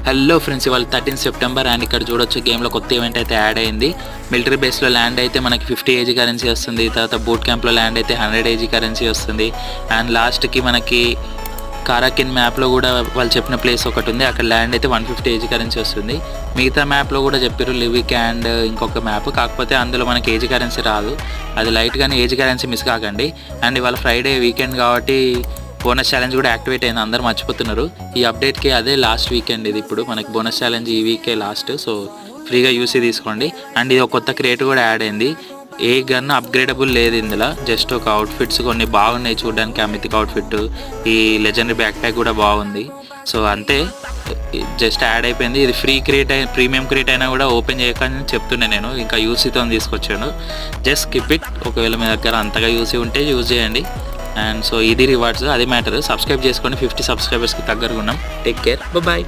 Hello friends, ఇవాళ 13 September and ఇక్కడ చూడొచ్చు గేమ్లో కొత్త ఈవెంట్ అయితే యాడ్ అయింది. మిలిటరీ బేస్లో ల్యాండ్ అయితే మనకి 50 ఏజీ కరెన్సీ వస్తుంది. తర్వాత బూట్ క్యాంప్లో ల్యాండ్ అయితే 100 ఏజీ కరెన్సీ వస్తుంది. అండ్ లాస్ట్కి మనకి కారాకిన్ మ్యాప్లో కూడా వాళ్ళు చెప్పిన ప్లేస్ ఒకటి ఉంది, అక్కడ ల్యాండ్ అయితే 150 ఏజీ కరెన్సీ వస్తుంది. మిగతా మ్యాప్లో కూడా చెప్పారు లివిక్ అండ్ ఇంకొక మ్యాప్, కాకపోతే అందులో మనకి ఏజీ కరెన్సీ రాదు. అది లైట్గానే ఏజీ కరెన్సీ మిస్ కాకండి. అండ్ ఇవాళ ఫ్రైడే వీకెండ్ కాబట్టి బోనస్ ఛాలెంజ్ కూడా యాక్టివేట్ అయింది, అందరూ మర్చిపోతున్నారు. ఈ అప్డేట్కి అదే లాస్ట్ వీకెండ్ ఇది. ఇప్పుడు మనకి బోనస్ ఛాలెంజ్ ఈ వీకే లాస్ట్, సో ఫ్రీగా యూసీ తీసుకోండి. అండ్ ఇది ఒక కొత్త క్రియేట్ కూడా యాడ్ అయింది. ఏ గన్ అప్గ్రేడబుల్ లేదు ఇందులో, జస్ట్ ఒక అవుట్ఫిట్స్ కొన్ని బాగున్నాయి చూడడానికి. ఆ మిథిక్ అవుట్ఫిట్, ఈ లెజెండరీ బ్యాక్ ప్యాక్ కూడా బాగుంది. సో అంతే, జస్ట్ యాడ్ అయిపోయింది. ఇది ఫ్రీ క్రియేట్ అయిన ప్రీమియం క్రియేట్ అయినా కూడా ఓపెన్ చేయకని చెప్తున్నా నేను. ఇంకా యూసీతో తీసుకొచ్చాను, జస్ట్ స్కిప్ ఇట్. ఒకవేళ మీ దగ్గర అంతగా యూసీ ఉంటే యూజ్ చేయండి. అండ్ సో ఇది రివార్డ్స్, అది మ్యాటర్. సబ్స్క్రైబ్ చేసుకోండి, 50 సబ్స్క్రైబర్స్కి దగ్గరగా ఉన్నాం. Take care, bye.